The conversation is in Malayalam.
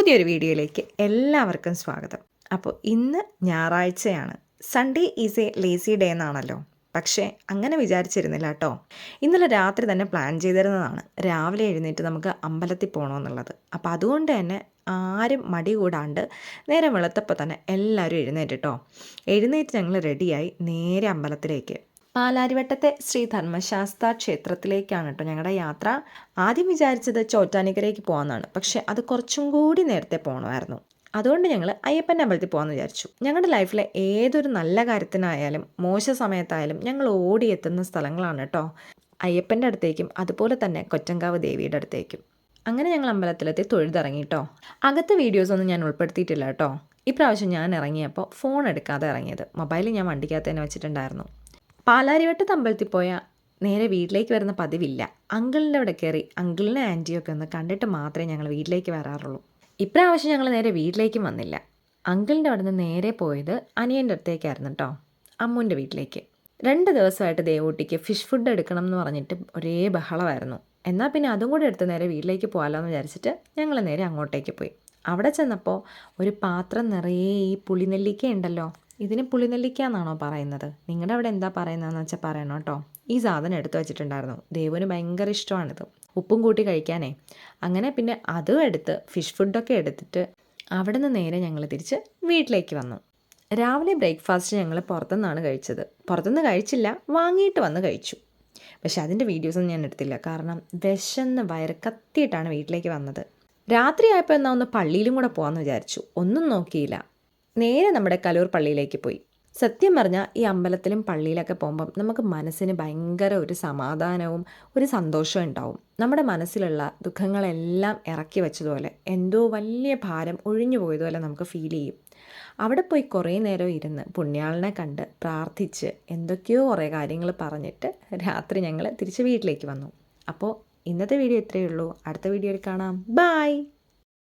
പുതിയൊരു വീഡിയോയിലേക്ക് എല്ലാവർക്കും സ്വാഗതം. അപ്പോൾ ഇന്ന് ഞായറാഴ്ചയാണ്. Sunday is A lazy day എന്നാണല്ലോ. പക്ഷേ അങ്ങനെ വിചാരിച്ചിരുന്നില്ല കേട്ടോ. ഇന്നലെ രാത്രി തന്നെ പ്ലാൻ ചെയ്തിരുന്നതാണ് രാവിലെ എഴുന്നേറ്റ് നമുക്ക് അമ്പലത്തിൽ പോകണമെന്നുള്ളത്. അപ്പോൾ അതുകൊണ്ട് തന്നെ ആരും മടി കൂടാണ്ട് നേരെ വെളുത്തപ്പോൾ തന്നെ എല്ലാവരും എഴുന്നേറ്റ് എഴുന്നേറ്റ് ഞങ്ങൾ റെഡിയായി നേരെ അമ്പലത്തിലേക്ക്. പാലാരിവട്ടത്തെ ശ്രീ ധർമ്മശാസ്ത്ര ക്ഷേത്രത്തിലേക്കാണ് ഞങ്ങളുടെ യാത്ര. ആദ്യം വിചാരിച്ചത് ചോറ്റാനിക്കരയ്ക്ക് പോകാമെന്നാണ്. പക്ഷെ അത് കുറച്ചും കൂടി നേരത്തെ പോകണമായിരുന്നു. അതുകൊണ്ട് ഞങ്ങൾ അയ്യപ്പൻ്റെ അമ്പലത്തിൽ പോകാമെന്ന് വിചാരിച്ചു. ഞങ്ങളുടെ ലൈഫിലെ ഏതൊരു നല്ല കാര്യത്തിനായാലും മോശ സമയത്തായാലും ഞങ്ങൾ ഓടിയെത്തുന്ന സ്ഥലങ്ങളാണ് അയ്യപ്പൻ്റെ അടുത്തേക്കും അതുപോലെ തന്നെ കൊറ്റങ്കാവ് ദേവിയുടെ അടുത്തേക്കും. അങ്ങനെ ഞങ്ങൾ അമ്പലത്തിലെത്തി തൊഴുതിറങ്ങി അകത്ത് വീഡിയോസൊന്നും ഞാൻ ഉൾപ്പെടുത്തിയിട്ടില്ല ഇപ്രാവശ്യം ഞാൻ ഇറങ്ങിയപ്പോൾ ഫോൺ എടുക്കാതെ ഇറങ്ങിയത്. മൊബൈൽ ഞാൻ വണ്ടിക്കകത്ത് തന്നെ വെച്ചിട്ടുണ്ടായിരുന്നു. പാലാരിവട്ടത്ത് അമ്പലത്തിൽ പോയാൽ നേരെ വീട്ടിലേക്ക് വരുന്ന പതിവില്ല. അങ്കിളിൻ്റെ അവിടെ കയറി അങ്കിളിനെ ആൻറ്റിയൊക്കെ ഒന്ന് കണ്ടിട്ട് മാത്രമേ ഞങ്ങൾ വീട്ടിലേക്ക് വരാറുള്ളൂ. ഇപ്രാവശ്യം ഞങ്ങൾ നേരെ വീട്ടിലേക്കും വന്നില്ല. അങ്കിളിൻ്റെ അവിടെ നിന്ന് നേരെ പോയത് അനിയൻ്റെ അടുത്തേക്കായിരുന്നു അമ്മുൻ്റെ വീട്ടിലേക്ക്. 2 ദിവസമായിട്ട് ദേവൂട്ടിക്ക് ഫിഷ് ഫുഡ് എടുക്കണം എന്ന് പറഞ്ഞിട്ട് ഒരേ ബഹളമായിരുന്നു. എന്നാൽ പിന്നെ അതും കൂടെ എടുത്ത് നേരെ വീട്ടിലേക്ക് പോകാമല്ലോ എന്ന് വിചാരിച്ചിട്ട് ഞങ്ങൾ നേരെ അങ്ങോട്ടേക്ക് പോയി. അവിടെ ചെന്നപ്പോൾ ഒരു പാത്രം നിറയെ ഈ പുളിനെല്ലിക്ക ഉണ്ടല്ലോ. ഇതിന് പുളിനെല്ലിക്ക എന്നാണോ പറയുന്നത്? നിങ്ങളുടെ അവിടെ എന്താ പറയുന്നതെന്ന് വെച്ചാൽ പറയണം ഈ സാധനം എടുത്തു വെച്ചിട്ടുണ്ടായിരുന്നു. ദേവുവിന് ഭയങ്കര ഇഷ്ടമാണിത്, ഉപ്പും കൂട്ടി കഴിക്കാനേ. അങ്ങനെ പിന്നെ അതും എടുത്ത് ഫിഷ് ഫുഡൊക്കെ എടുത്തിട്ട് അവിടെ നിന്ന് നേരെ ഞങ്ങൾ തിരിച്ച് വീട്ടിലേക്ക് വന്നു. രാവിലെ ബ്രേക്ക്ഫാസ്റ്റ് ഞങ്ങൾ പുറത്തുനിന്നാണ് കഴിച്ചത്. പുറത്തുനിന്ന് കഴിച്ചില്ല, വാങ്ങിയിട്ട് വന്ന് കഴിച്ചു. പക്ഷെ അതിൻ്റെ വീഡിയോസൊന്നും ഞാൻ എടുത്തില്ല. കാരണം വിശന്ന് വയറ് കത്തിയിട്ടാണ് വീട്ടിലേക്ക് വന്നത്. രാത്രി ആയപ്പോൾ എന്നാൽ ഒന്ന് പള്ളിയിലും കൂടെ പോകാമെന്ന് വിചാരിച്ചു. ഒന്നും നോക്കിയില്ല, നേരെ നമ്മുടെ കലൂർ പള്ളിയിലേക്ക് പോയി. സത്യം പറഞ്ഞാൽ ഈ അമ്പലത്തിലും പള്ളിയിലൊക്കെ പോകുമ്പം നമുക്ക് മനസ്സിന് ഭയങ്കര ഒരു സമാധാനവും ഒരു സന്തോഷവും ഉണ്ടാവും. നമ്മുടെ മനസ്സിലുള്ള ദുഃഖങ്ങളെല്ലാം ഇറക്കി വെച്ചതുപോലെ എന്തോ വലിയ ഭാരം ഒഴിഞ്ഞു പോയതുപോലെ നമുക്ക് ഫീൽ ചെയ്യും. അവിടെ പോയി കുറേ നേരം ഇരുന്ന് പുണ്യാളനെ കണ്ട് പ്രാർത്ഥിച്ച് എന്തൊക്കെയോ കുറേ കാര്യങ്ങൾ പറഞ്ഞിട്ട് രാത്രി ഞങ്ങൾ തിരിച്ച് വീട്ടിലേക്ക് വന്നു. അപ്പോൾ ഇന്നത്തെ വീഡിയോ ഇത്രയേ ഉള്ളൂ. അടുത്ത വീഡിയോയിൽ കാണാം. ബൈ.